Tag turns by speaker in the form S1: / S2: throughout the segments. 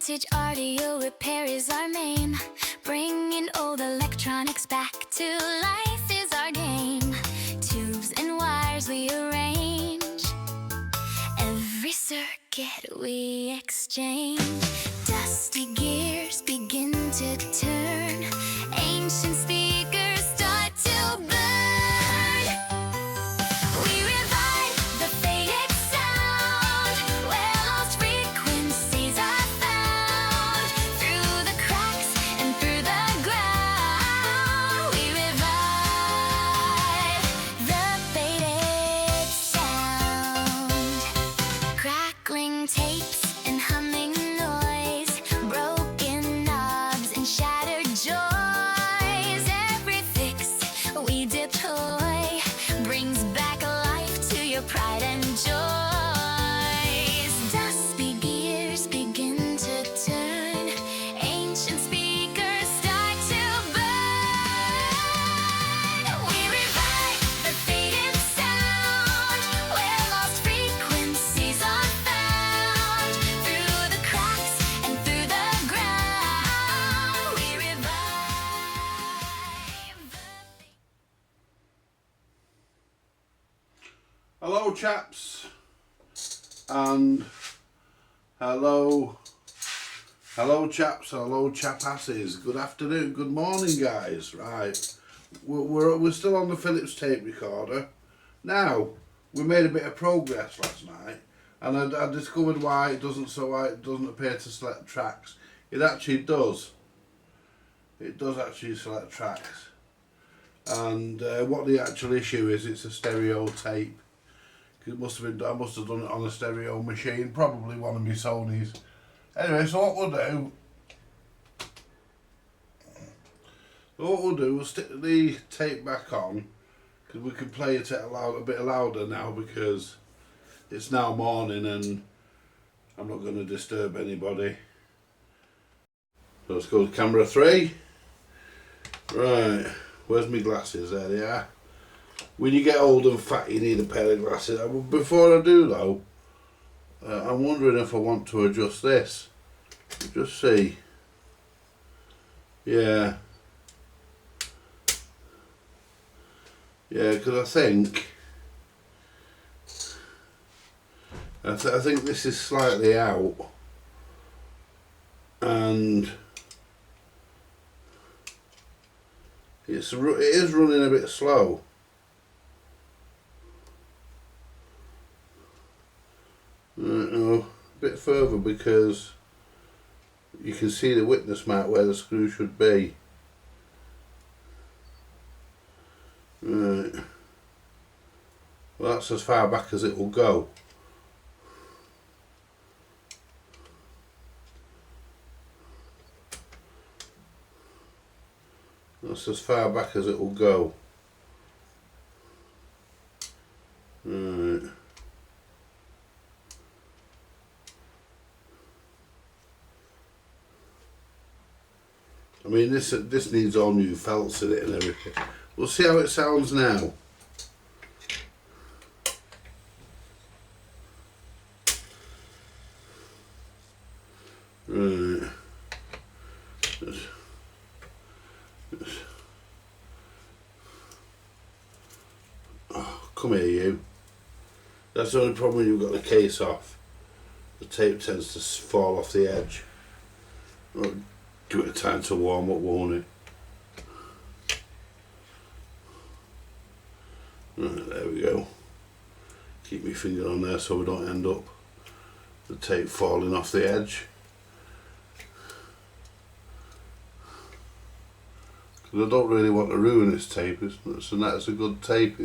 S1: Vintage audio repair is our main. Bringing old electronics back to life is our game. Tubes and wires we arrange. Every circuit we exchange. Dusty gears begin to turn. Ancient speakers start to burn. We revive the faded sound, where lost frequencies are found. Through the cracks and through the ground, we revive the faded sound. Crackling tapes and humming noise, broken knobs and shattered joys. Every fix we deploy brings back life to your pride and joys. Dusty gears begin to turn. Ancient speakers start to burn. We revive the faded sound, where lost frequencies are found. Through the cracks and through the ground, we revive the
S2: Hello chaps, and hello chaps, hello chapasses, good afternoon, good morning guys. Right, we're still on the Philips tape recorder. Now, we made a bit of progress last night, and I discovered why it doesn't appear to select tracks. It actually does. It does actually select tracks. And what the actual issue is, it's a stereo tape. I must have done it on a stereo machine, probably one of my Sony's. Anyway, so what we'll do, we'll stick the tape back on, because we can play it a bit louder now, because it's now morning and I'm not going to disturb anybody. So let's go to camera 3. Right, where's my glasses? There they are. When you get old and fat, you need a pair of glasses. Before I do though, I'm wondering if I want to adjust this. Just see. Yeah. Yeah, because I think this is slightly out, and it is running a bit slow. No, a bit further, because you can see the witness mark where the screw should be. Right. Well, that's as far back as it will go. That's as far back as it will go. Right. I mean, this needs all new felts in it and everything. We'll see how it sounds now. Right. Oh, come here, you. That's the only problem when you've got the case off. The tape tends to fall off the edge. Well, give it time to warm up, won't it? Right, there we go. Keep my finger on there so we don't end up the tape falling off the edge. Because I don't really want to ruin this tape. It's a good tape.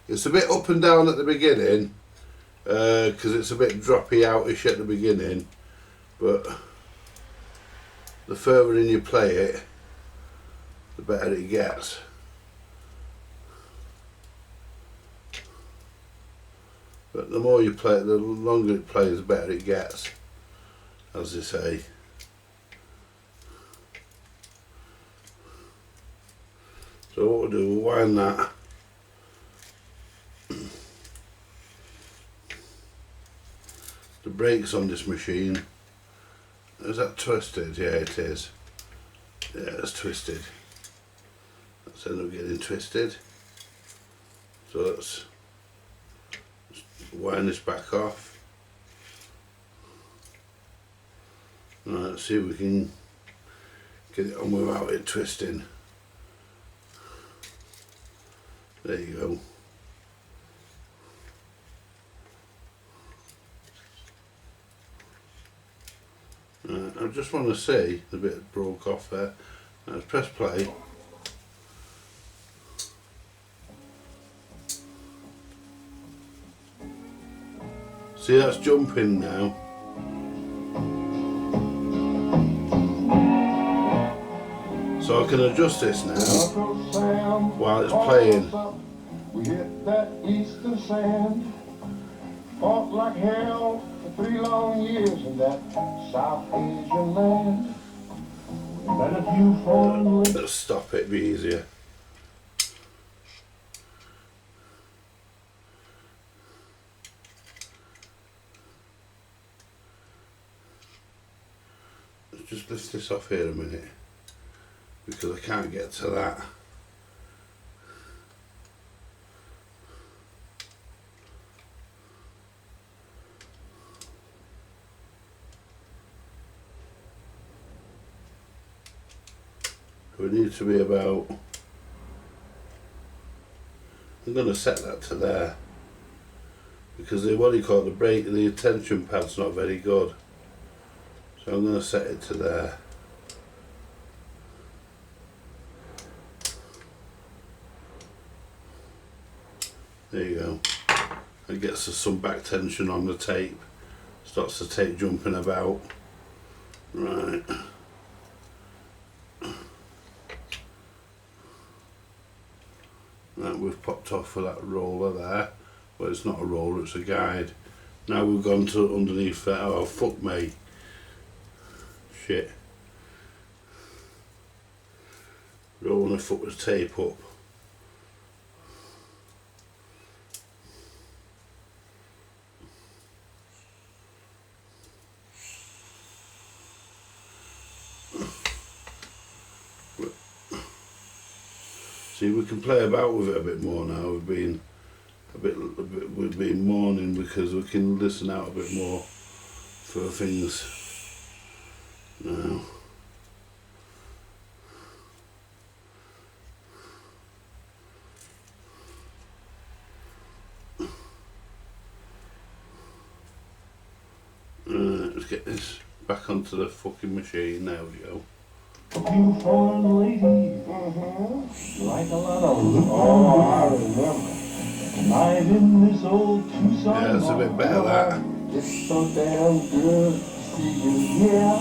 S2: It's a bit up and down at the beginning, because it's a bit droppy outish at the beginning, but the further in you play it, the better it gets. But the more you play it, the longer it plays, the better it gets, as they say. So what we'll do, we'll wind that. The brakes on this machine Is that twisted? Yeah, it is. Yeah, it's twisted. Let's end up getting twisted. So let's wind this back off. Right, let's see if we can get it on without it twisting. There you go. I just want to see the bit that broke off there. Let's press play. See, that's jumping now. So I can adjust this now while it's playing.
S3: We hit that eastern sand, fought like hell for 3 long years in that South Asian land. Met a few foreign ladies.
S2: Let's stop it, be easier. Let's just lift this off here a minute because I can't get to that. We need to be about, I'm going to set that to there because the, what do you call it, the brake, the attention pad's not very good, so I'm going to set it to there. There you go. It gets us some back tension on the tape, stops the tape jumping about. Right. Right, we've popped off for that roller there. Well, it's not a roller, it's a guide. Now we've gone to underneath that. Oh, fuck me. Shit. Don't want to fuck the tape up. See, we can play about with it a bit more now. We've been we've been mourning because we can listen out a bit more for things now. Let's get this back onto the fucking machine. There we go.
S3: A few foreign ladies, like a lot of them. Oh, I remember. Night in this old Tucson.
S2: Yeah, it's a bit better that.
S3: It's so damn good to see you here.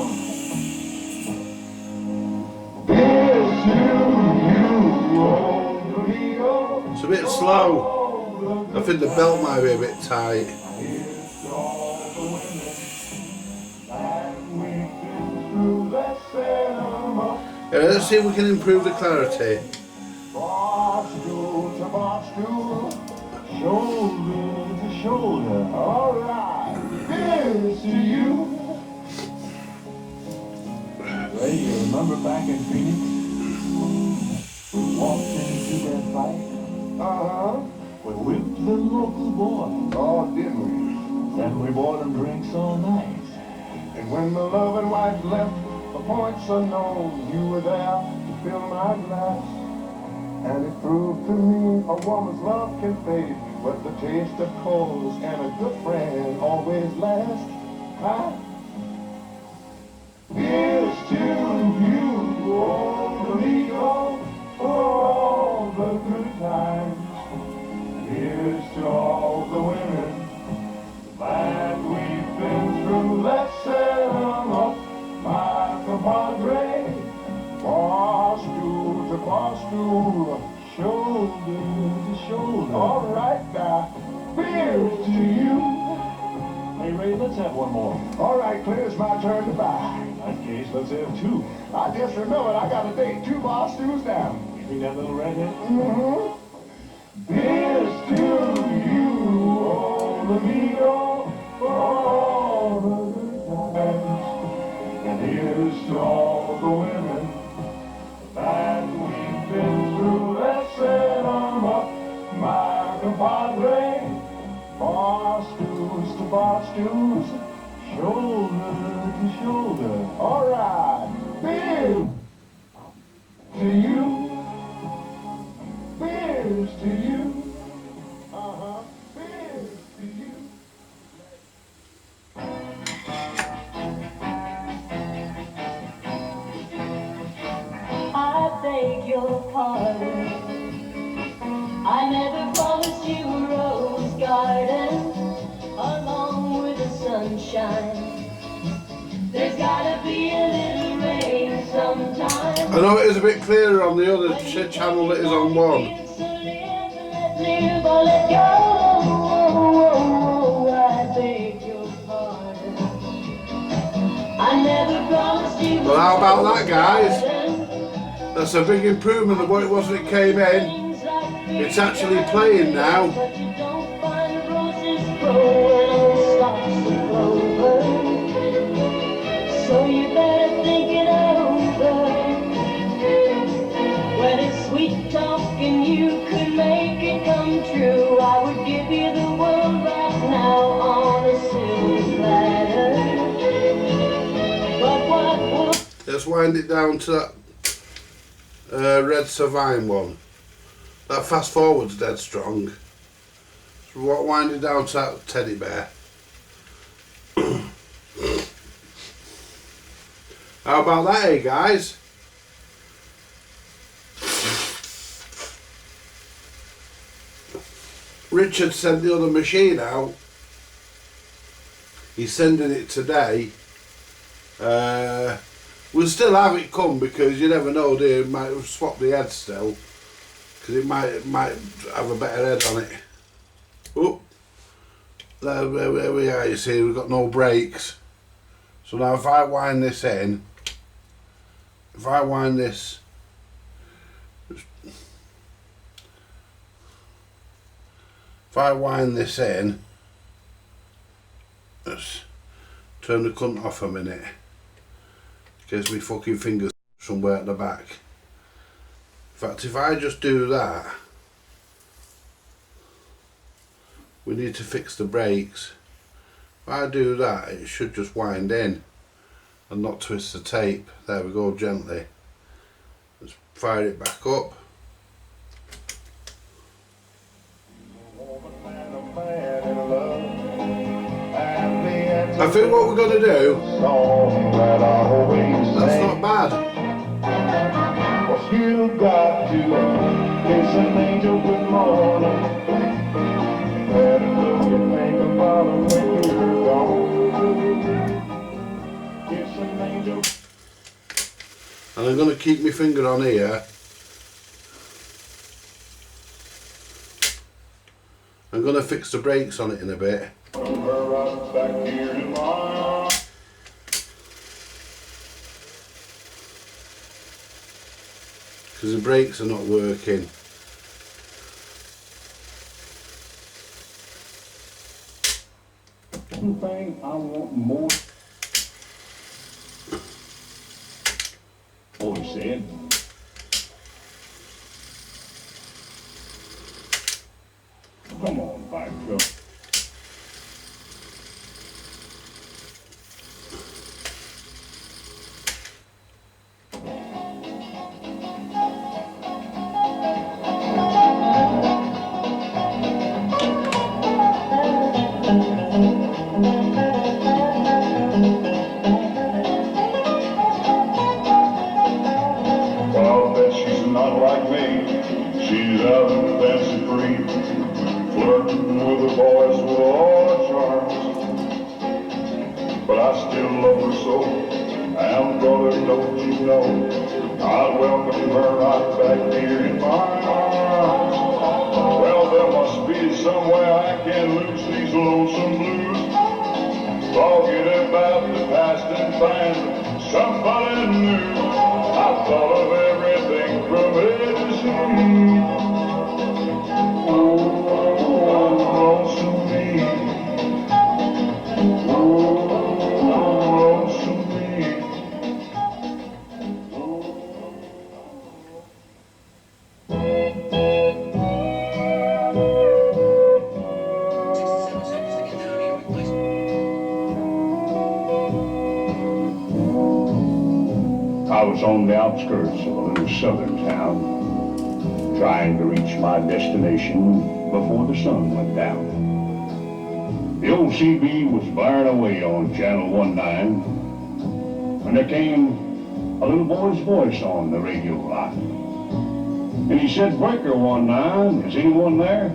S3: Yes, you, old Toledo.
S2: It's a bit slow. I think the belt might be a bit tight.
S3: Here's to all the women that we've been through. Let's set 'em up.
S2: Yeah, let's see if we can improve the clarity.
S3: Bar stool to bar stool, shoulder to shoulder. All right, here's to you. Ray, you remember back in Phoenix? We walked into that fight. We whipped the local boy. Oh, didn't we? And we bought him drinks all night. And when my loving wife left for points unknown, you were there to fill my glass. And it proved to me a woman's love can fade, but the taste of coals and a good friend always last. Huh? Here's to you, old amigo, for all the good times. Here's to all the women that we've been through. Let's set 'em up, my compadre. Bar stool to bar stool, shoulder to shoulder. All right now, here's to you. Hey Ray, let's have one more. All right, Clint, it's my turn to buy. In that case, let's have 2. I just remembered I got a date 2 bar stools down. You mean that little redhead? Mm-hmm. Here's to you, old amigo, for all the good times. And Here's to all the women that we've been through. Let's set 'em up, my compadre. Bar stools to bar stools, shoulder to shoulder. All right, beers to you, beers to you. Beers to you.
S4: I beg your pardon. I never promised you a rose garden along with the sunshine. There's gotta be a little rain sometime.
S2: I know it is a bit clearer on the other channel that is on one.
S4: So let live or let go. I beg your pardon. I never promised you.
S2: Well, how about that, guys? That's a big improvement of what it was when it came in. It's actually playing now.
S4: But you don't find roses growing on stalks of clover. So you better think it over. When it's sweet talking, you could make it come true. I would give you the world right now on a silver platter. But what would
S2: Let's wind it down to that Red Savine one. That fast forward's dead strong. So what wind it down to that teddy bear. How about that, eh, guys? Richard sent the other machine out. He's sending it today. We'll still have it come because you never know, they might swap the head still. Because it might have a better head on it. Oh, there we are, you see, we've got no brakes. So now if I wind this in, if I wind this, in, let's turn the cunt off a minute. In case my fucking fingers somewhere at the back. In fact, if I just do that, we need to fix the brakes. If I do that, it should just wind in and not twist the tape. There we go, gently. Let's fire it back up. I think what we're going to do, that's not bad.
S3: You got to kiss an angel good morning. Better look and think about it when you're gone. Kiss an angel.
S2: And I'm going to keep my finger on here. I'm going to fix the brakes on it in a bit.
S3: We're right back here in my arms.
S2: Because the brakes are not working.
S3: One thing I want more. Oh, he said. Come on, back up. Well, bet she's not like me. She's out and fancy free, flirting with the boys with all her charms. But I still love her so, and brother, don't you know, I'd welcome her right back here in my arms. Well, there must be some way I can lose these lonesome blues, forget about the past and find somebody new. I thought of everything from A to Z. Oh, lonesome me. Oh, lonesome me. I was on the outskirts of a little southern town, trying to reach my destination before the sun went down. The old CB was blaring away on Channel 19, when there came a little boy's voice on the radio line. And he said, "Breaker 19, is anyone there?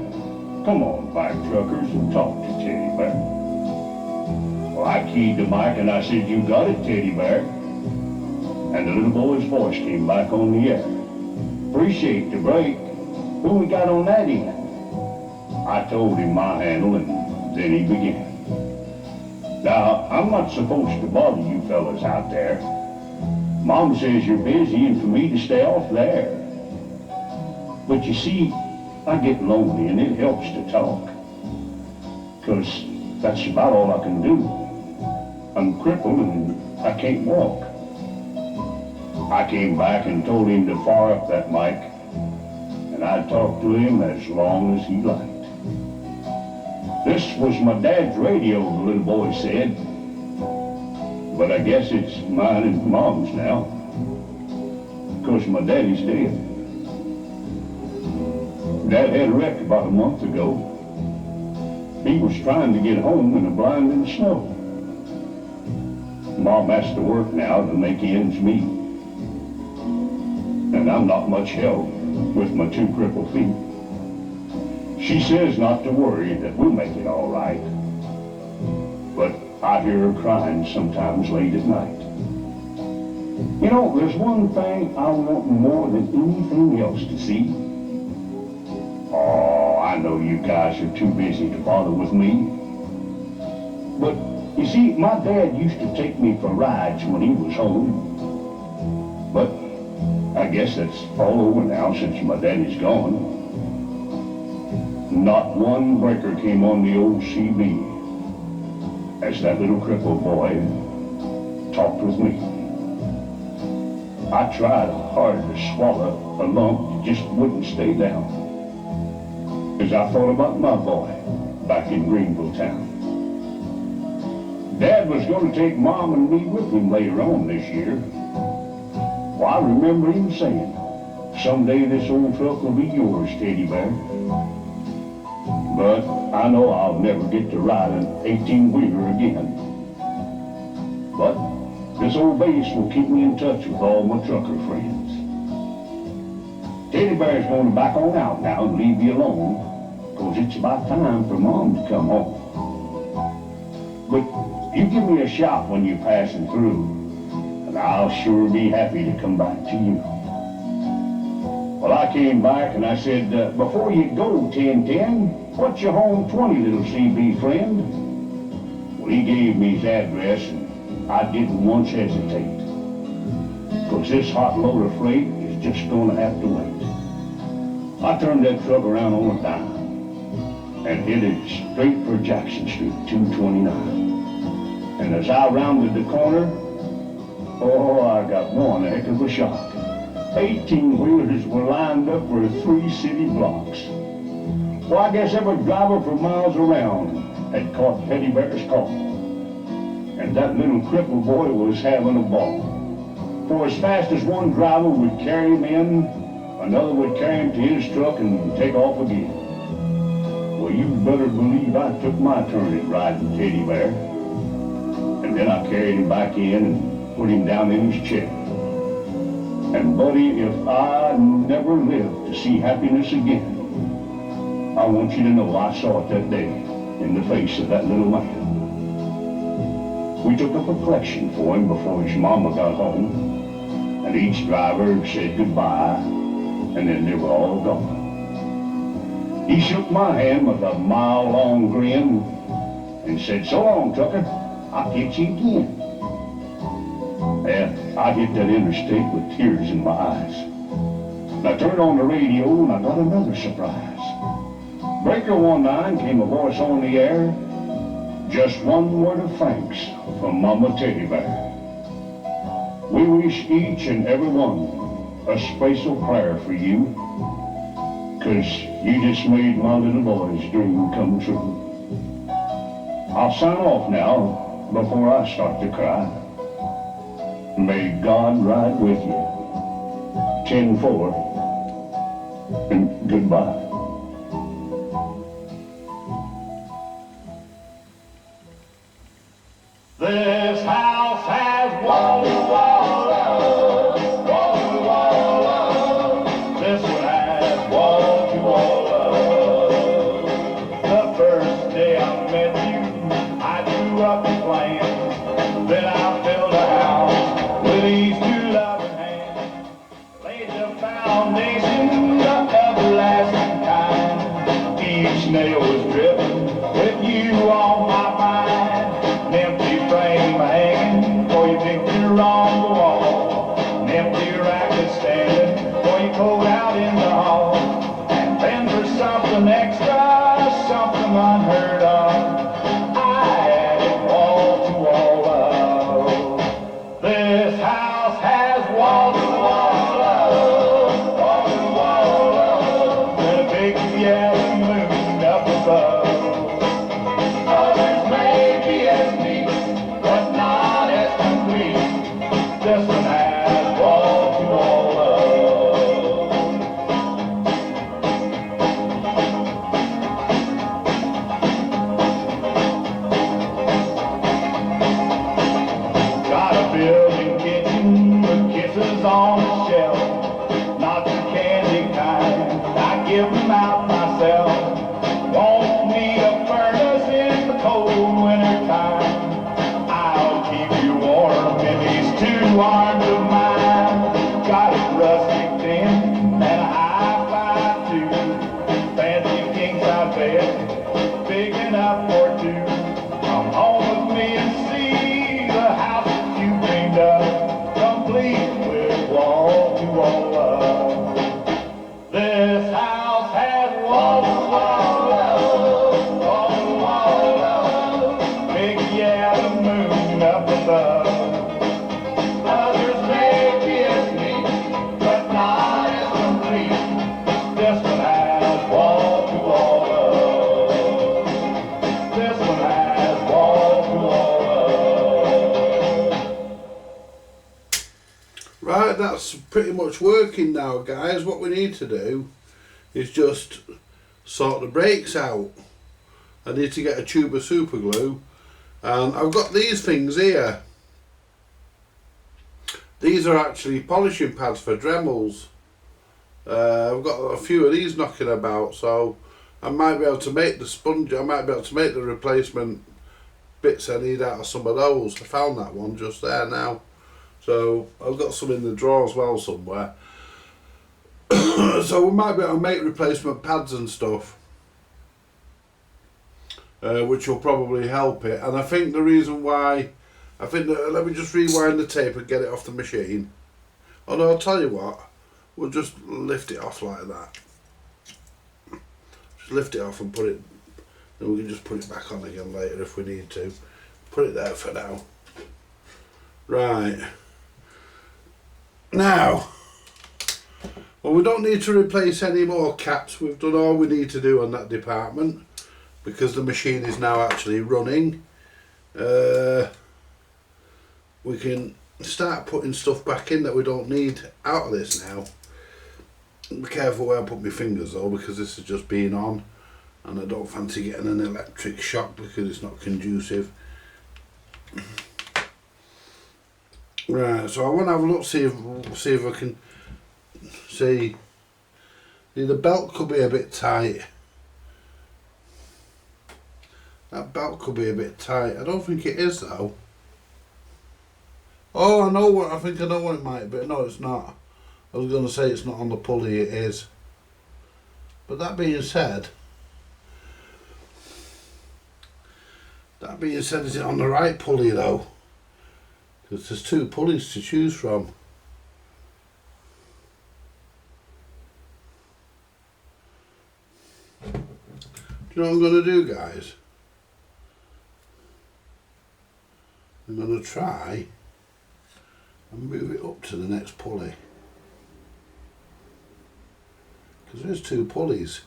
S3: Come on, back truckers, and talk to Teddy Bear." Well, I keyed the mic and I said, "You got it, Teddy Bear." And the little boy's voice came back on the air. "Appreciate the break. Who we got on that end?" I told him my handle, and then he began. "Now, I'm not supposed to bother you fellas out there. Mom says you're busy and for me to stay off there. But you see, I get lonely and it helps to talk. 'Cause that's about all I can do. I'm crippled and I can't walk." I came back and told him to fire up that mic, and I'd talk to him as long as he liked. "This was my dad's radio," the little boy said, "but I guess it's mine and Mom's now, 'cause my daddy's dead. Dad had a wreck about a month ago. He was trying to get home in a blinding snow. Mom has to work now to make ends meet, and I'm not much help with my two crippled feet. She says not to worry, that we'll make it all right. But I hear her crying sometimes late at night. You know, there's one thing I want more than anything else to see. Oh, I know you guys are too busy to bother with me. But you see, my dad used to take me for rides when he was home. But I guess that's all over now since my daddy's gone. Not one breaker came on the old CB as that little crippled boy talked with me. I tried hard to swallow a lump that just wouldn't stay down, as I thought about my boy back in Greenville town. Dad was going to take Mom and me with him later on this year. Well, I remember him saying, "Someday this old truck will be yours, Teddy Bear." But I know I'll never get to ride an 18-wheeler again. But this old base will keep me in touch with all my trucker friends. Teddy Bear's going to back on out now and leave you alone, 'cause it's about time for Mom to come home. But you give me a shout when you're passing through, and I'll sure be happy to come back to you. Well, I came back and I said, "Before you go, 1010, what's your home 20, little CB friend?" Well, he gave me his address, and I didn't once hesitate, 'cause this hot load of freight is just gonna have to wait. I turned that truck around on a dime and headed straight for Jackson Street, 229. And as I rounded the corner, oh, I got one heck of a shock. 18-wheelers were lined up for 3 city blocks. Well, I guess every driver for miles around had caught Teddy Bear's call. And that little crippled boy was having a ball. For as fast as one driver would carry him in, another would carry him to his truck and take off again. Well, you better believe I took my turn at riding Teddy Bear. And then I carried him back in and put him down in his chair. And buddy, if I never live to see happiness again, I want you to know I saw it that day in the face of that little man. We took up a collection for him before his mama got home, and each driver said goodbye, and then they were all gone. He shook my hand with a mile-long grin and said, "So long, trucker, I'll catch you again." And I hit that interstate with tears in my eyes. And I turned on the radio and I got another surprise. Breaker 19 came a voice on the air. Just one word of thanks from Mama Teddy Bear. "We wish each and every one a special prayer for you. 'cause you just made my little boy's dream come true. I'll sign off now before I start to cry. May God ride with you. 10-4, and goodbye. This house has wall-to-wall love, wall-to-wall love. This one has wall-to-wall love. The first day I met you, I drew up a plan. Then I built a house with these two loving hands. Laid the foundation of everlasting kind. Each nail was driven with you on my mind. An empty frame hanging for your picture on the wall. An empty racket standing for your coat out in the hall. And then for something extra, something unheard of, I added wall-to-wall love. This house has wall-to-wall love, wall-to-wall love, and a big yellow moon up above. Others may be as neat, but not as complete. This one has wall-to-wall love. Got a built-in kitchen with kisses on the shelf. Not the candy kind, I give them out myself. Won't need a furnace in the cold winter time. I'll keep you warm in these two arms of mine. Got it rustic thin and a high-five too. Fancy king-size bed, big enough for two. Come home with me and see the house that you dreamed of, complete with wall-to-wall love. This house has wall-to-wall love, wall-to-wall love, big yellow moon up above. Others may be as neat, but not as complete. This one has wall-to-wall love. This one has wall-to-wall love.
S2: Right, that's pretty much working now, guys. What we need to do is just sort the brakes out. I need to get a tube of super glue, and I've got these things here. These are actually polishing pads for Dremels. I've got a few of these knocking about, so I might be able to make the sponge. I might be able to make the replacement bits I need out of some of those. I found that one just there now. So I've got some in the drawer as well somewhere. So we might be able to make replacement pads and stuff, which will probably help it. And I think the reason why, let me just rewind the tape and get it off the machine. Oh no, I'll tell you what, we'll just lift it off like that. Just lift it off and put it, then we can just put it back on again later if we need to. Put it there for now. Right. Now, well, we don't need to replace any more caps. We've done all we need to do on that department because the machine is now actually running. We can start putting stuff back in that we don't need out of this now. Be careful where I put my fingers though, because this has just been on and I don't fancy getting an electric shock because it's not conducive. Right, so I want to have a look, see if I can see. The belt could be a bit tight. That belt could be a bit tight. I don't think it is though. Oh, I think I know what it might be. No, it's not. I was going to say it's not on the pulley, it is. But that being said, is it on the right pulley though? Because there's two pulleys to choose from. Do you know what I'm going to do, guys? I'm going to try and move it up to the next pulley. Because there's two pulleys.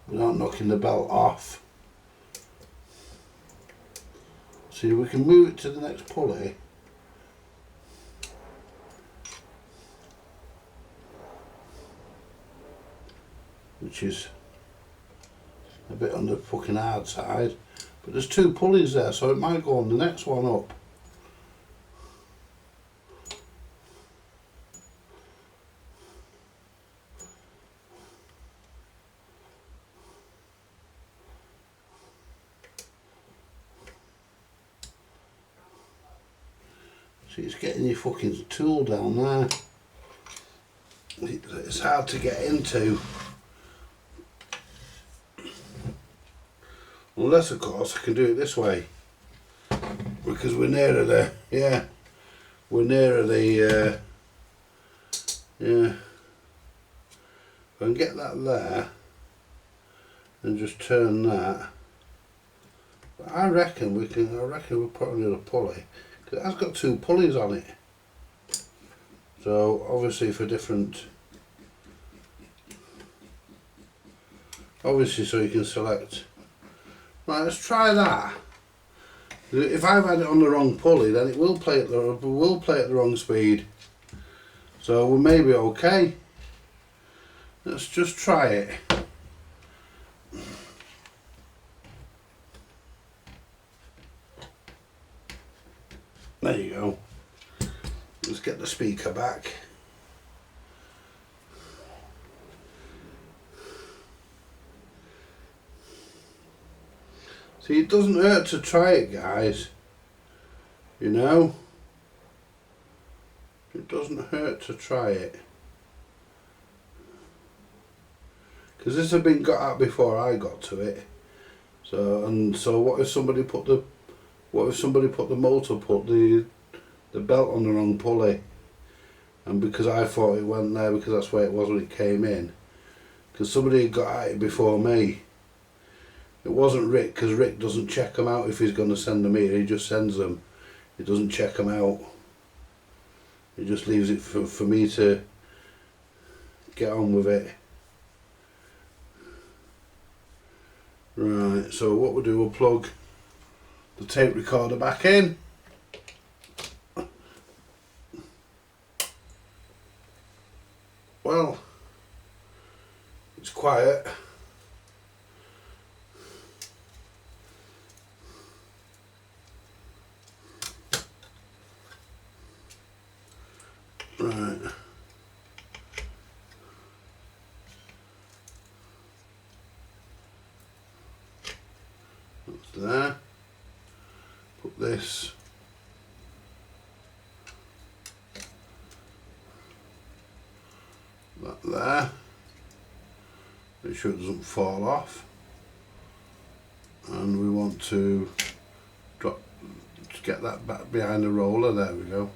S2: Without knocking the belt off. See, we can move it to the next pulley. Which is a bit on the fucking hard side. But there's two pulleys there, so it might go on the next one up. See, it's getting your fucking tool down there. It's hard to get into. Unless, of course, I can do it this way. Because we're nearer the, yeah. We're nearer the, yeah. If I can get that there and just turn that. But I reckon we'll put another pulley. Because it has got two pulleys on it. So, obviously for different, obviously so you can select. Right, let's try that. If I've had it on the wrong pulley, then it will play at the wrong speed. So we may be okay. Let's just try it. There you go. Let's get the speaker back. See, it doesn't hurt to try it, guys. You know? It doesn't hurt to try it. Because this had been got out before I got to it. So what if somebody put the belt on the wrong pulley? And because I thought it went there because that's where it was when it came in. Because somebody had got at it before me. It wasn't Rick, because Rick doesn't check them out if he's going to send them here. He just sends them. He doesn't check them out. He just leaves it for me to get on with it. Right, so what we'll do, we'll plug the tape recorder back in. Well, it's quiet. Right. That's there. Put this. That there. Make sure it doesn't fall off. And we want to get that back behind the roller. There we go.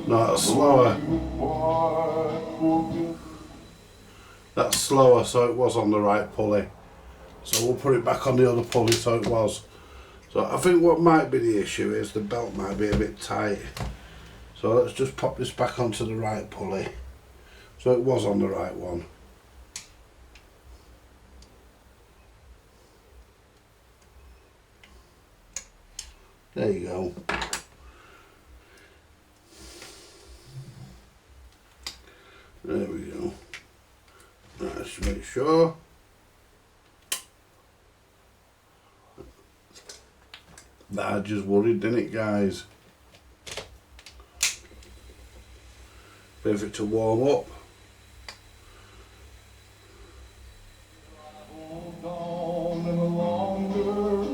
S2: No, that's slower. That's slower, so it was on the right pulley. So we'll put it back on the other pulley so it was. So I think what might be the issue is the belt might be a bit tight. So let's just pop this back onto the right pulley. So it was on the right one. There you go. There we go. Right, let's make sure. That just worried, didn't it, guys? Wait for it to warm up.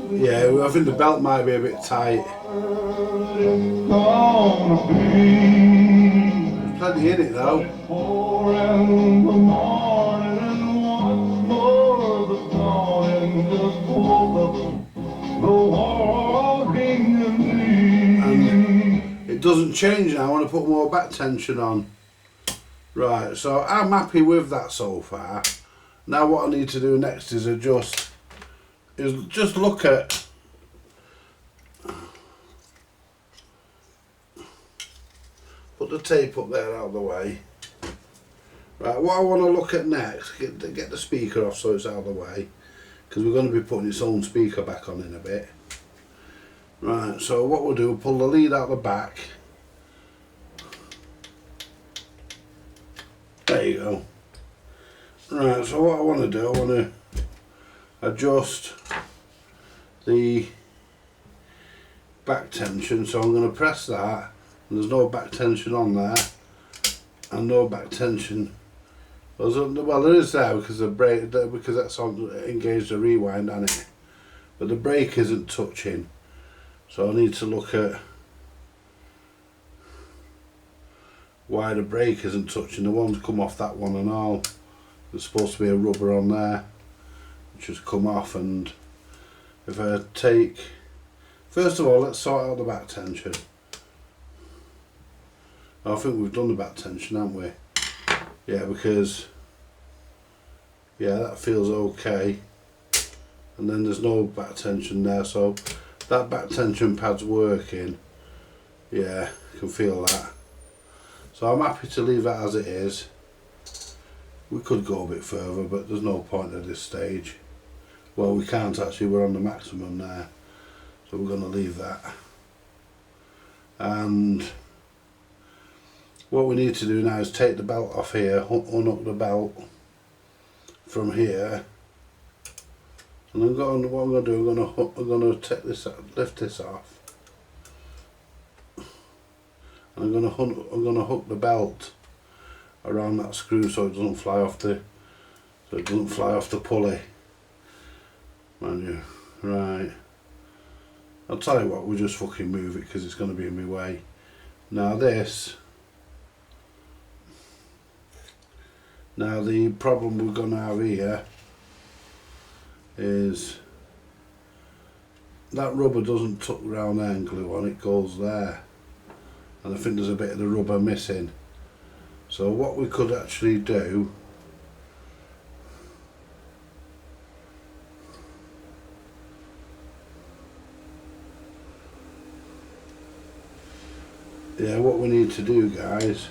S2: Yeah, I think the belt might be a bit tight. There's plenty in it though. And it doesn't change now. I want to put more back tension on. Right, so I'm happy with that so far. Now what I need to do next is just look at put the tape up there out of the way. Right, what I want to look at next, get the speaker off so it's out of the way, because we're going to be putting its own speaker back on in a bit. Right, so what we'll do, pull the lead out the back. There you go. Right, so what I want to do, I want to adjust the back tension, so I'm going to press that, and there's no back tension on there, and no back tension. Well, there is there because the brake, because that's on engaged the rewind on it, but the brake isn't touching, so I need to look at why the brake isn't touching. The one's come off that one and all. There's supposed to be a rubber on there which has come off, and if I take, first of all, let's sort out the back tension. I think we've done the back tension, haven't we? Yeah, because yeah, that feels okay, and then there's no back tension there, so that back tension pad's working. Yeah, I can feel that. So I'm happy to leave that as it is. We could go a bit further, but there's no point at this stage. Well, we can't actually, we're on the maximum there. So we're going to leave that. And what we need to do now is take the belt off here, unhook the belt from here. And then what I'm going to do, I'm going to take this, lift this off. And I'm going to hook the belt around that screw so it doesn't fly off the pulley. Mind you, right. I'll tell you what, we'll just fucking move it because it's going to be in my way. Now the problem we're going to have here is that rubber doesn't tuck round there and glue on, it goes there. And I think there's a bit of the rubber missing. So what we could actually do, yeah, what we need to do, guys,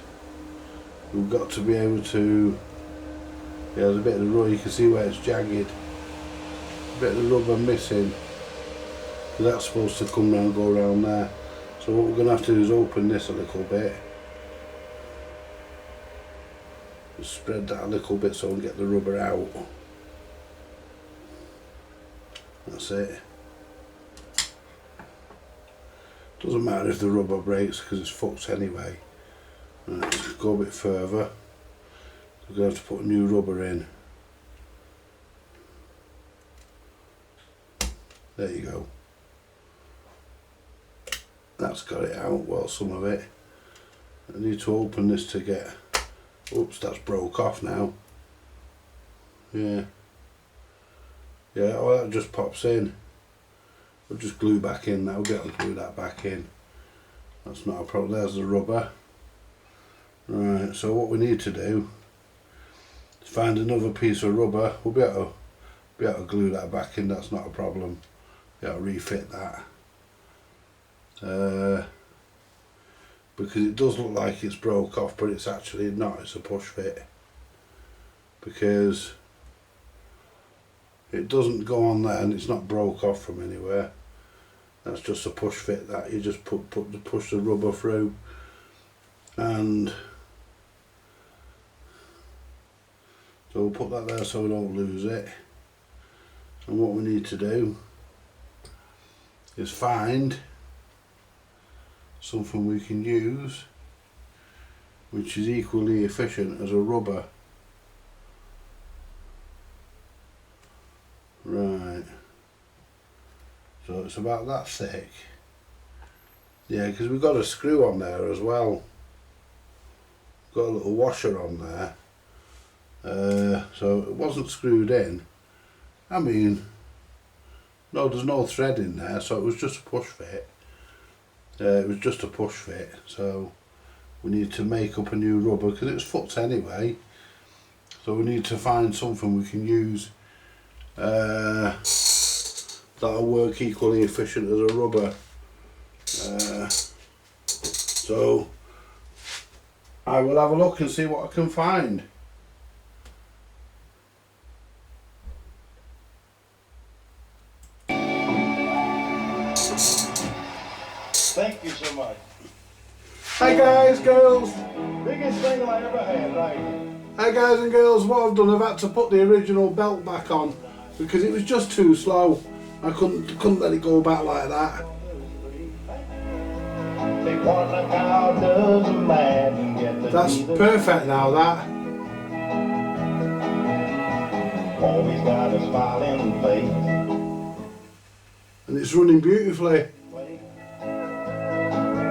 S2: we've got to be able to, yeah, there's a bit of the rubber, you can see where it's jagged, a bit of the rubber missing, that's supposed to come round, go around there. So what we're going to have to do is open this a little bit, just spread that a little bit so we can get the rubber out. That's it. Doesn't matter if the rubber breaks because it's fucked anyway. Right, let's go a bit further. We're going to have to put new rubber in. There you go. That's got it out, well, some of it. I need to open this to get, oops, that's broke off now. Yeah, oh, that just pops in. We'll just glue back in now, we'll get to glue that back in. That's not a problem, there's the rubber. Right, so what we need to do is find another piece of rubber. We'll be able to glue that back in, that's not a problem. Be able to refit that. Because it does look like it's broke off, but it's actually not, it's a push fit, because it doesn't go on there and it's not broke off from anywhere. That's just a push fit, that you just push the rubber through, and so we'll put that there so we don't lose it. And what we need to do is find something we can use which is equally efficient as a rubber. Right, so it's about that thick. Yeah, because we've got a screw on there as well. Got a little washer on there, so it wasn't screwed in. I mean, no, there's no thread in there, so it was just a push fit. It was just a push fit, so we need to make up a new rubber because it was fucked anyway. So we need to find something we can use that'll work equally efficient as a rubber. So I will have a look and see what I can find.
S3: Thank you so much.
S2: Hi guys, girls.
S3: Biggest single I ever had, right?
S2: Hi guys and girls, what I've done, I've had to put the original belt back on because it was just too slow. I couldn't let it go back like that.
S3: They want like how does a man get the
S2: That's perfect now, that.
S3: Always got a smiling face.
S2: And it's running beautifully.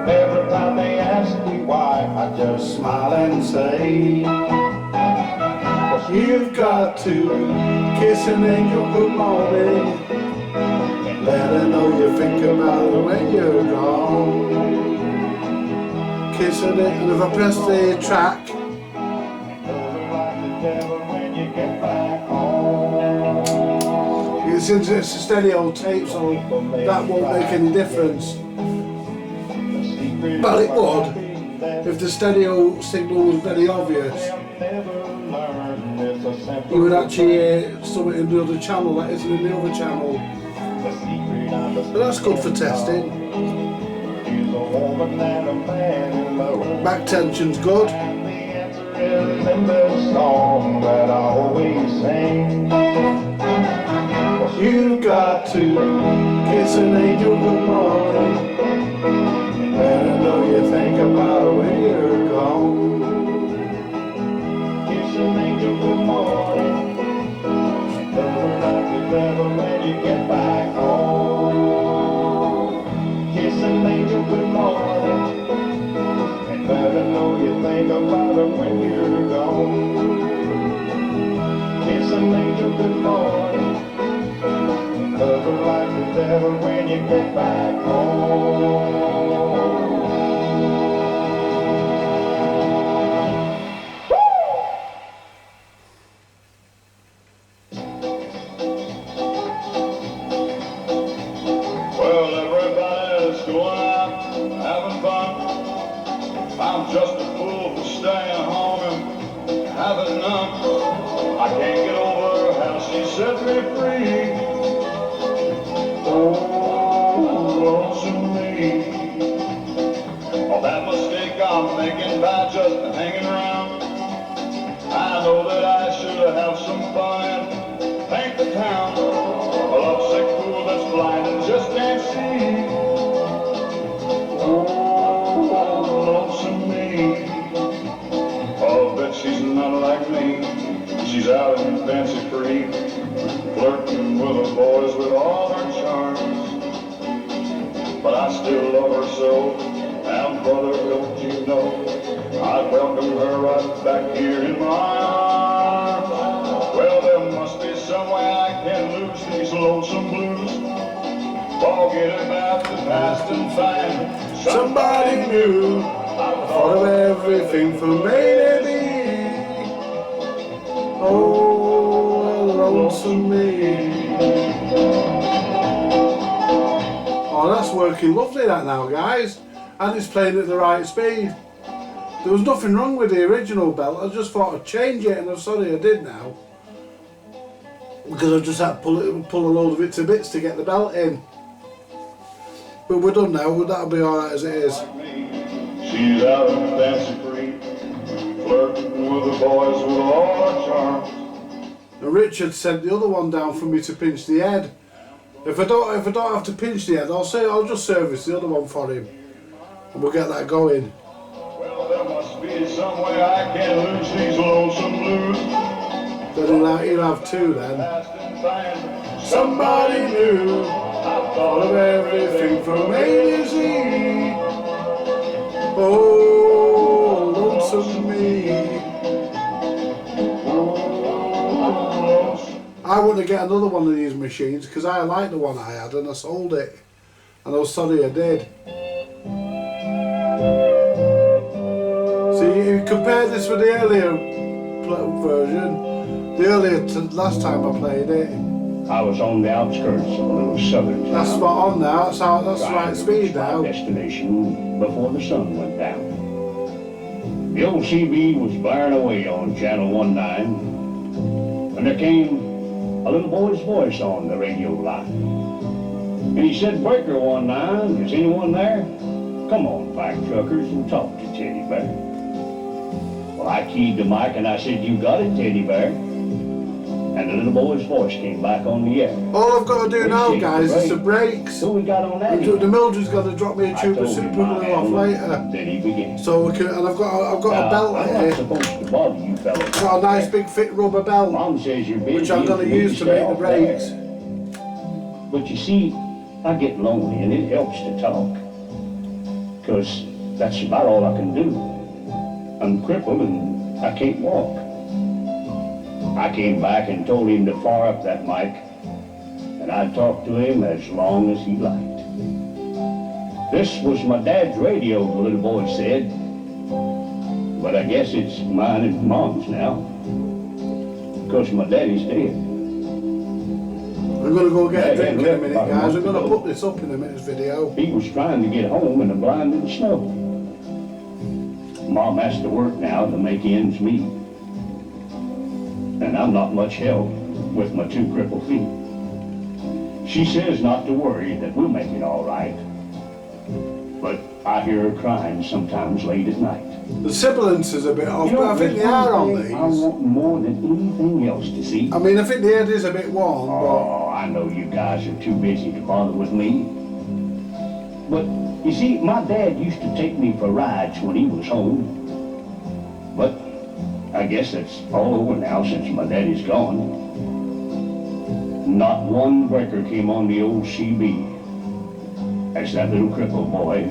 S3: Every time they ask me why, I just smile and say,
S2: You've got to kiss an angel good morning. Let her know you think about her when you're gone. Kissing it, and if I press the track, since it's a stereo tape, so that won't make any difference. Well, it would if the stereo signal was very obvious. You would actually hear something in the other channel that isn't in the other channel. But that's good for testing. Back tension's good. You've got to kiss an angel good morning. Let her know you think about her when you're gone.
S3: Kiss an angel good morning. Love her like you never when you get back home. Kiss an angel good morning. And let her know you think about her when you're gone. Kiss an angel good morning. Love her like the devil when you get back home. Well, everybody's going out, having fun. I'm just a fool for staying home and having none. I can't get over how she set me free. Oh, lonesome me. Oh, that mistake I'm making by just hanging around. I know that I should have some fun and paint the town. A lovesick fool that's blind and just can't see. Oh, lonesome me. Oh, but she's not like me. She's out and fancy free, flirting with the boys with all her charms. But I still love her so, and brother, don't you know, I'd welcome her right back here in my arms. Well, there must be some way I can lose these lonesome blues. Forget about the past and find somebody new. I've
S2: Thought of everything from A to B. Oh, lonesome me. Oh, that's working lovely that now, guys. And it's playing at the right speed. There was nothing wrong with the original belt. I just thought I'd change it, and I'm sorry I did now. Because I just had to pull a load of it to bits to get the belt in. But we're done now. That'll be alright as it is.
S3: She's out and fancy free, flirting with the boys with all her charms.
S2: And Richard sent the other one down for me to pinch the head. If I don't have to pinch the head, I'll just service the other one for him, and we'll get that going.
S3: Well, there must be some way I can lose these lonesome blues.
S2: Then he'll have two then.
S3: Past and find
S2: Somebody new.
S3: I've
S2: Thought of everything from A to Z. Oh, lonesome me. I want to get another one of these machines because I like the one I had and I sold it. And I was sorry I did. compare this with the earlier version, the last time I played it.
S5: I was on the outskirts of a little southern town.
S2: That's spot on now. That's the
S5: trying
S2: right
S5: to
S2: speed
S5: reach my
S2: now.
S5: destination before the sun went down. The old CB was blaring away on channel 19 when there came a little boy's voice on the radio line. And he said, "Breaker 19, is anyone there? Come on, back truckers, and talk to Teddy Bear." Well, I keyed the mic and I said, "You got it, Teddy Bear." And the little boy's voice came back on the air.
S2: All I've got to do now, guys, is the brakes.
S5: So we got on that.
S2: The Mildred's got to drop me a
S5: I
S2: tube of
S5: told
S2: super
S5: him my
S2: glue off
S5: handle,
S2: later.
S5: Then he began.
S2: So we can, and I've got a
S5: Now,
S2: belt
S5: I'm not
S2: here.
S5: supposed to bother you fellas.
S2: Got a nice big fit rubber belt,
S5: Mom says you're busy.
S2: which I'm going to
S5: and you
S2: use
S5: need
S2: to
S5: stay
S2: make the
S5: off
S2: brakes.
S5: there. But you see, I get lonely and it helps to talk. Because that's about all I can do. I'm crippled and I can't walk. I came back and told him to fire up that mic, and I'd talk to him as long as he liked. This was my dad's radio, the little boy said. But I guess it's mine and Mom's now. Because my daddy's dead.
S2: I'm going to go get a
S5: Yeah,
S2: drink in
S5: yeah,
S2: a minute,
S5: about a
S2: guys. I'm
S5: month
S2: going to
S5: ago.
S2: put this up in a minute's video.
S5: He was trying to get home in the blinding snow. Mom has to work now to make ends meet. And I'm not much help with my 2 crippled feet. She says not to worry, that we'll make it all right. But I hear her crying sometimes late at night.
S2: The sibilance is a bit off,
S5: You
S2: but
S5: know,
S2: I think
S5: there's
S2: they are
S5: one
S2: on
S5: thing I
S2: these.
S5: want more than anything else to see.
S2: I mean, I think the head is a bit warm,
S5: Oh, I know you guys are too busy to bother with me. But, you see, my dad used to take me for rides when he was home. But I guess that's all over now since my daddy's gone. Not one breaker came on the old CB as that little crippled boy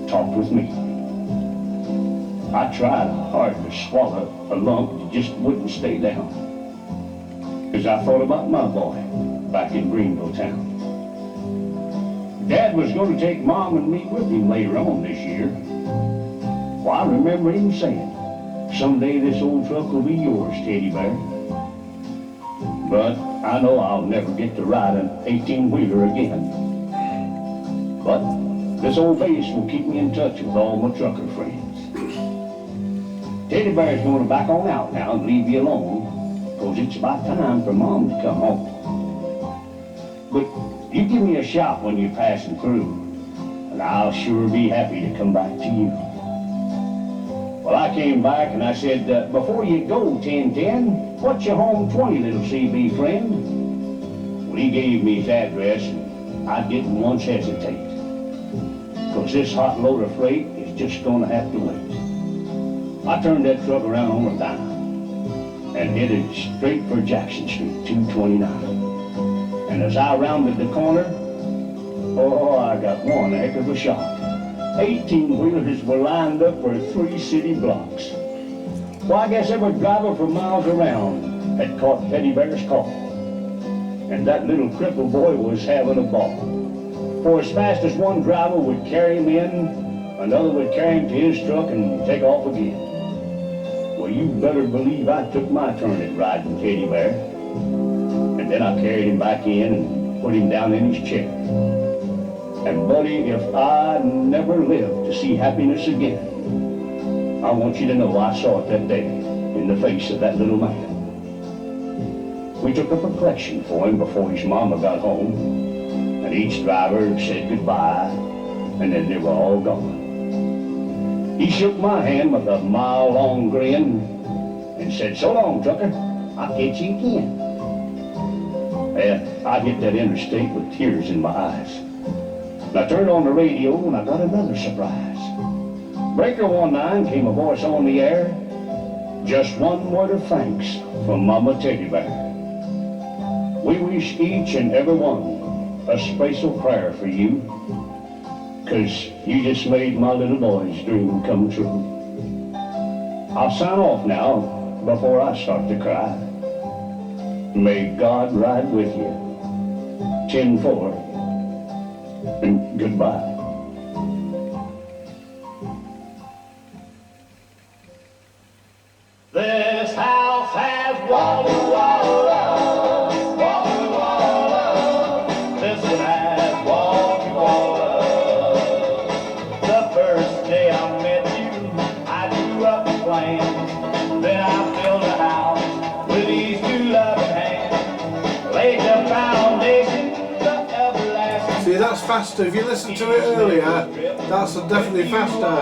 S5: talked with me. I tried hard to swallow a lump that just wouldn't stay down. As I thought about my boy back in Greenville town. Dad was going to take Mom and me with him later on this year. Well, I remember him saying, "Someday this old truck will be yours, Teddy Bear." But I know I'll never get to ride an 18-wheeler again. But this old base will keep me in touch with all my trucker friends. Teddy Bear's going to back on out now and leave you alone, because it's about time for Mom to come home. But you give me a shout when you're passing through, and I'll sure be happy to come back to you. Well, I came back and I said, "Before you go, 1010, what's your home 20, little CB friend?" Well, he gave me his address, and I didn't once hesitate. Because this hot load of freight is just going to have to wait. I turned that truck around on a dime and headed straight for Jackson Street, 229. And as I rounded the corner, oh, I got one heck of a shock. 18-wheelers were lined up for 3 city blocks. Well, I guess every driver for miles around had caught Teddy Bear's call. And that little crippled boy was having a ball. For as fast as one driver would carry him in, another would carry him to his truck and take off again. Well, you better believe I took my turn at riding Teddy Bear. And then I carried him back in and put him down in his chair. And buddy, if I never live to see happiness again, I want you to know I saw it that day in the face of that little man. We took up a collection for him before his mama got home, and each driver said goodbye, and then they were all gone. He shook my hand with a mile-long grin and said, "So long, trucker, I'll catch you again." And I hit that interstate with tears in my eyes. And I turned on the radio and I got another surprise. Breaker 19 came a voice on the air. Just one word of thanks from Mama Teddy Bear. We wish each and every one a special prayer for you, 'cause you just made my little boy's dream come true. I'll sign off now before I start to cry. May God ride with you. 10-4, and goodbye.
S3: laid the foundation, the everlasting.
S2: See, that's faster. If you listen to it earlier, that's definitely faster.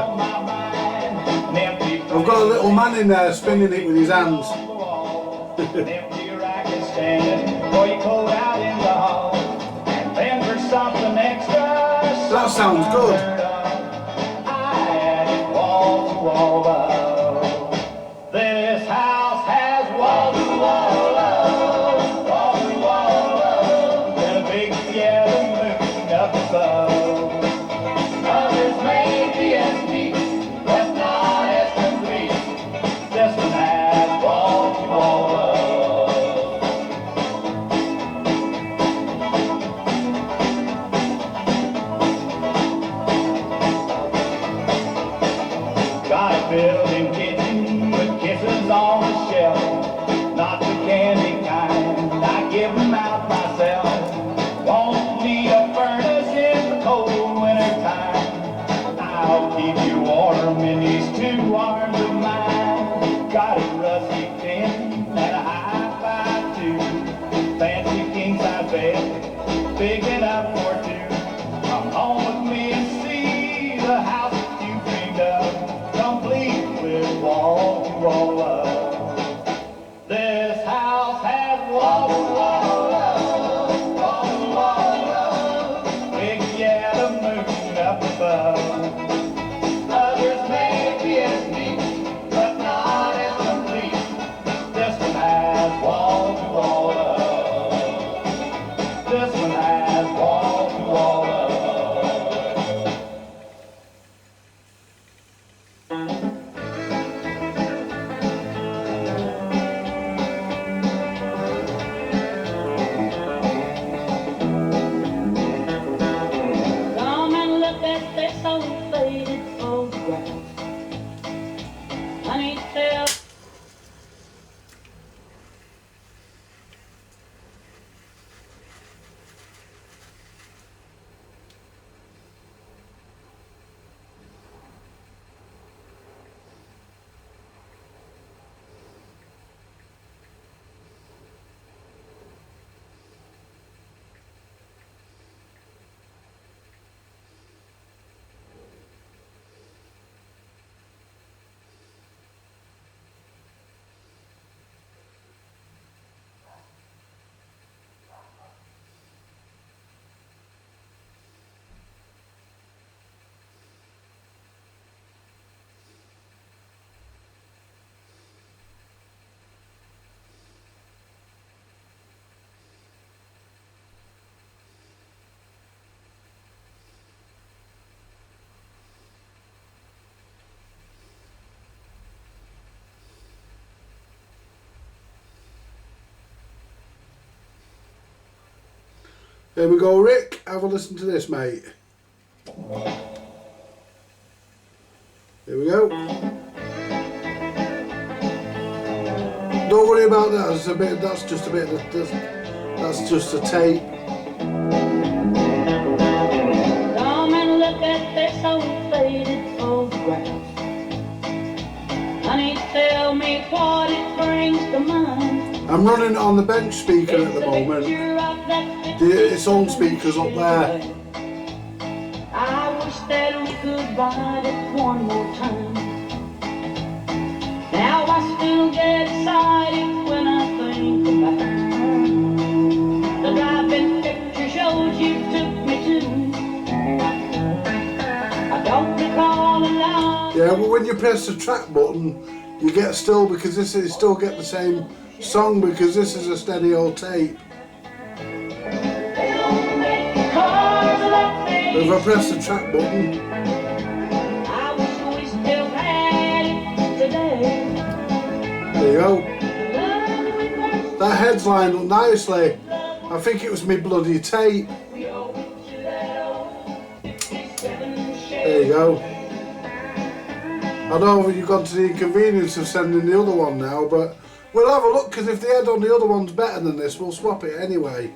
S2: I've got a little man in there spinning it with his hands.
S3: Empty racket standing for your coat out in the hall. And then for something extra.
S2: That sounds good.
S3: I added wall to wall love. This house has wall to wall love. Wall to wall love. And a big yellow moon up above. Others may be as deep, but not as complete. This one has wall to wall love. Got a built-in kitchen with kisses on the shelf. Not the candy kind, I give them out myself. Won't need a furnace in the cold winter time. I'll keep you warm in these two arms of mine. Got a rusty tin and a high-five too. Fancy king-size bed, big enough for two. Come home with me and see the house that you dreamed of, complete with wall-to-wall love. This house has wall-to-wall love, wall-to-wall love. Big yellow moon up above. Others may be as neat, but not as complete. This one has wall-to-wall love. This one has wall-to-wall love.
S4: Come and look at this old faded photograph. Honey, tell
S2: There we go, Rick. Have a listen to this, mate. Here we go. Don't worry about that. It's a bit. That's just a bit. That's just a tape.
S4: Come and look at this old faded photograph. Honey, tell me what it brings to mind.
S2: I'm running it on the bench speaker at the moment. Its own speakers up there.
S4: I wish that we could ride it one more time. Now I still get excited when I think about the driving picture shows you took me to. I don't recall a lot.
S2: Yeah, but when you press the track button, you get still because this is still get the same song because this is a steady old tape. But if I press the track button,
S4: I wish we still had it today.
S2: there you go. That head's lined up nicely. I think it was me bloody tape. There you go. I know you've gone to the inconvenience of sending the other one now, but we'll have a look because if the head on the other one's better than this, we'll swap it anyway.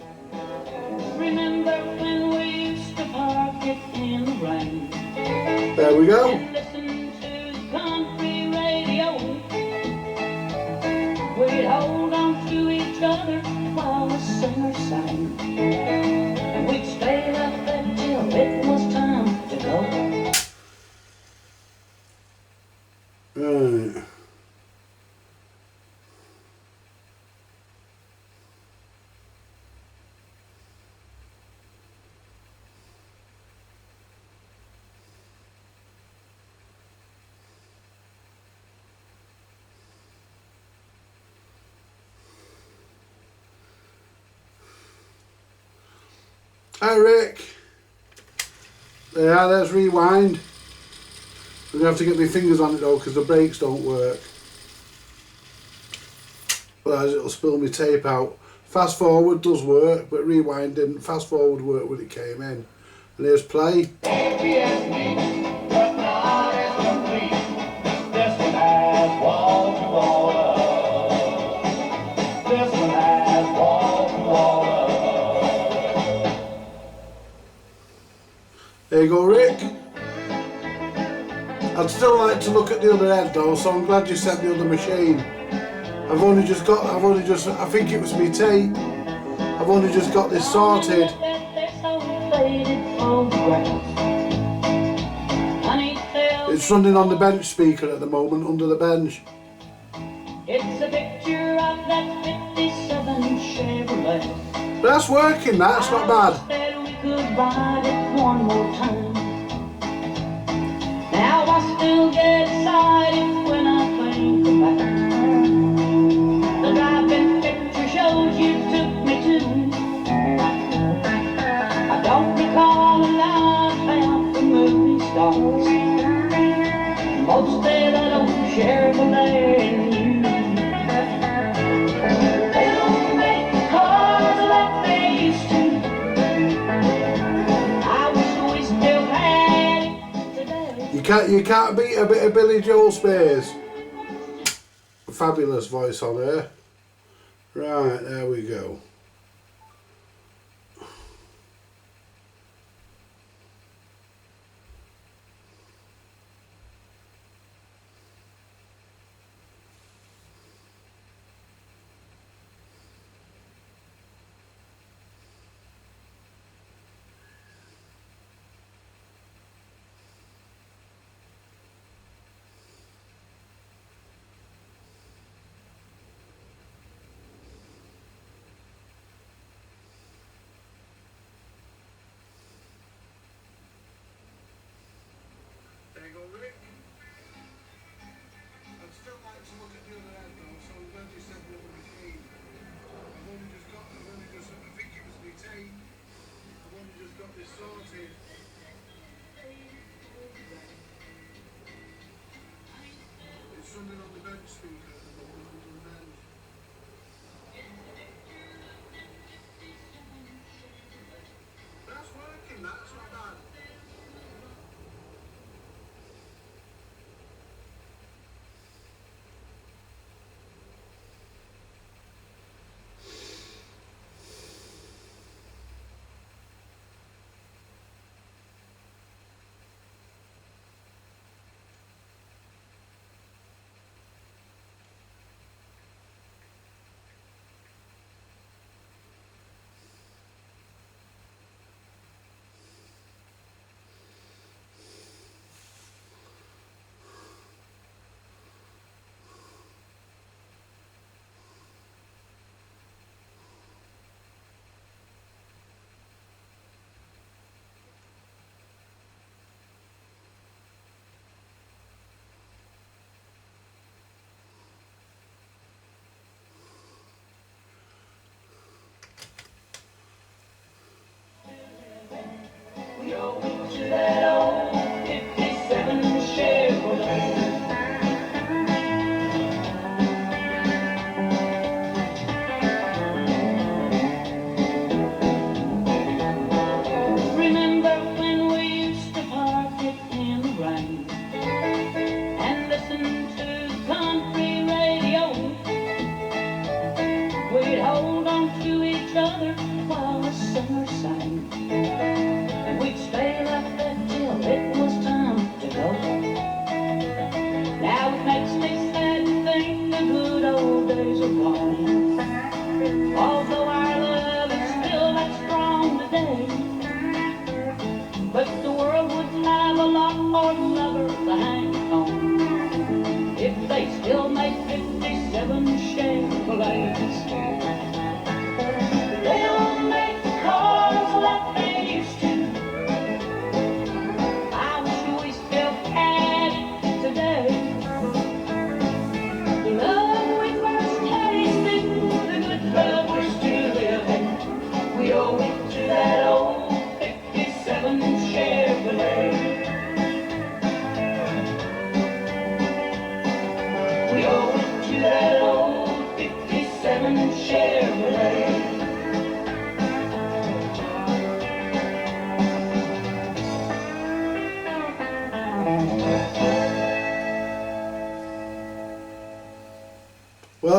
S4: Remember when we used to park it in the rain
S2: There we go.
S4: and listen to the country radio? We'd hold on to each each other while the singer sang. And we'd stay like that till it was time to go.
S2: Right. Hi Rick. Yeah, let's rewind. I'm going to have to get my fingers on it though because the brakes don't work. Otherwise it'll spill my tape out. Fast forward does work, but rewind didn't. Fast forward worked when it came in. And here's play.
S3: Baby asked me, but not as complete. This one has wall to wall. This one has wall to wall.
S2: There you go, Rick. I'd still like to look at the other end though, so I'm glad you sent the other machine. I think it was me tape. I've only just got this sorted. It's running on the bench speaker at the moment, under the bench.
S4: It's a picture of that 57 Chevrolet.
S2: But that's working, that's not bad.
S4: Said we could ride it one more time. Now I still get excited when I think about the driving picture shows you took me to. I don't recall a lot about the movie stars. Most of that old Chevrolet and you. They don't make cars like they used to. I wish we still had it today.
S2: You can't beat a bit of Billy Joel Spears. Fabulous voice on her. Right, there we go. There you go, Rick. I'd still like to look at the other end though, so I'm glad you sent the other machine. I think it was me tape. I've only just got this sorted. It's running on the bench speaker at the moment, under the bench. That's working, that's not bad.
S4: We owe it to that old 57 Chevrolet. Remember when we used to park it in the rain and listen to country radio? We'd hold on to each other while the singer sang. And we'd stay like that till it was time to go. Now it makes me sad to think the good old days are gone.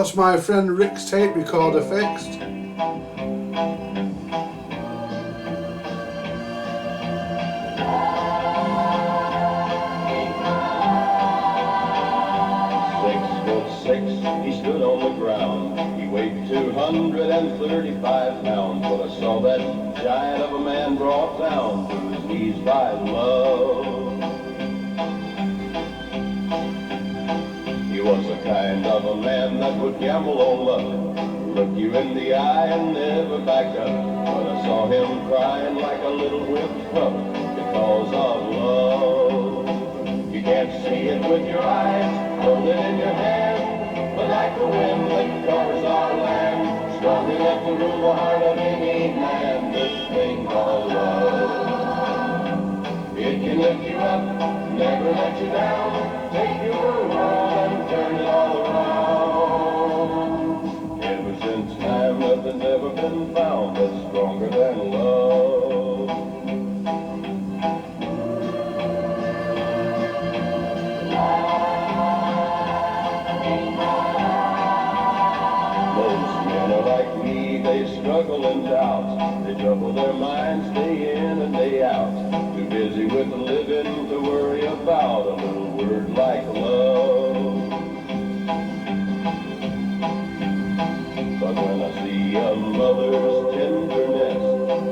S2: That's my friend Rick's tape recorder fixed.
S6: He stood on the ground. He weighed 235 pounds. But I saw that giant of a man brought down to his knees by love. He was the kind of a man that would gamble on luck, look you in the eye and never back up. But I saw him crying like a little whipped pup because of love. You can't see it with your eyes, hold it in your hand. But like the wind that covers our land, strong enough to rule the heart of any man, this thing called love. It can lift you up, never let you down, take your world and turn it all around. Ever since time, nothing's ever been found that's stronger than love. They struggle and doubt, they trouble their minds day in and day out, too busy with living to worry about a little word like love. But when I see a mother's tenderness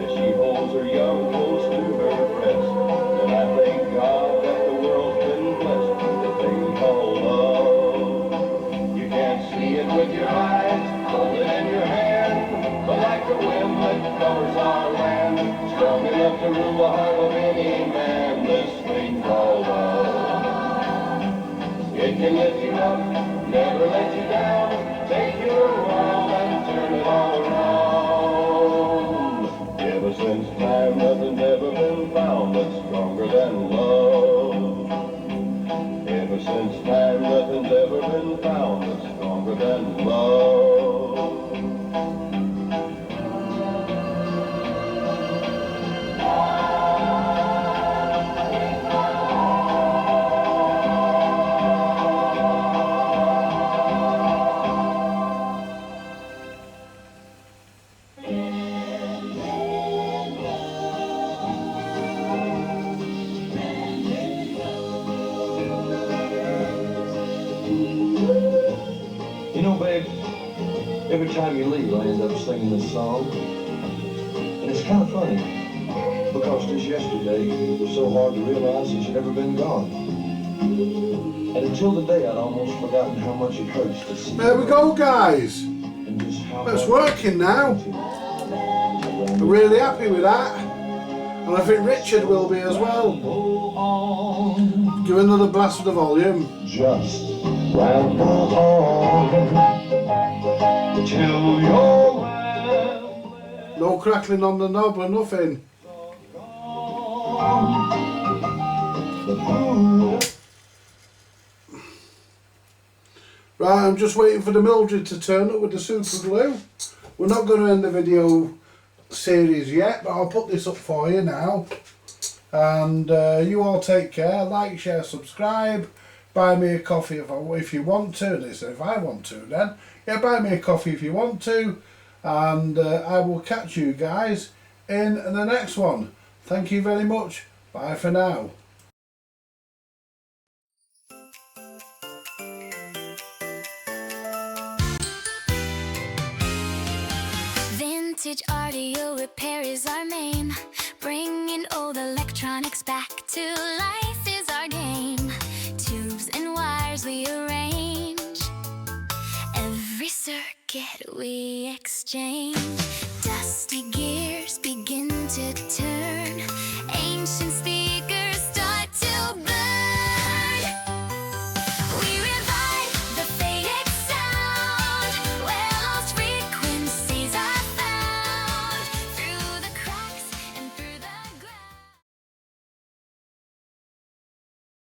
S6: as she holds her young close to her breast, then I thank God that the world's been blessed with the thing called love. You can't see it with your eyes, hold it in your hand. But like the wind that covers our land, strong enough to rule the heart of any man, this thing called love. It can lift you up, never let you down, take your world and turn it all around. Ever since time, nothing's ever been found that's stronger than love. Ever since time, nothing's ever been found that's stronger than love.
S7: You know, babe, every time you leave, I end up singing this song. And it's kind of funny, because just yesterday, it was so hard to realize that you'd never been gone. And until today, I'd almost forgotten how much it hurts to see.
S2: There we go, guys.
S7: And just how
S2: It's
S7: hard
S2: working now. I'm really happy with that. And I think Richard will be as well. Give another blast of the volume.
S7: Just ramble on till you're well.
S2: No crackling on the knob or nothing. Right, I'm just waiting for the Mildred to turn up with the super glue. We're not going to end the video series yet, but I'll put this up for you now. And you all take care. Like, share, subscribe. Buy me a coffee if you want to. They said if I want to then. Yeah, buy me a coffee if you want to. And I will catch you guys in the next one. Thank you very much. Bye for now.
S1: Vintage audio repair is our main. Bringing old electronics back to life is our game. Tubes and wires we arrange. Every circuit we exchange.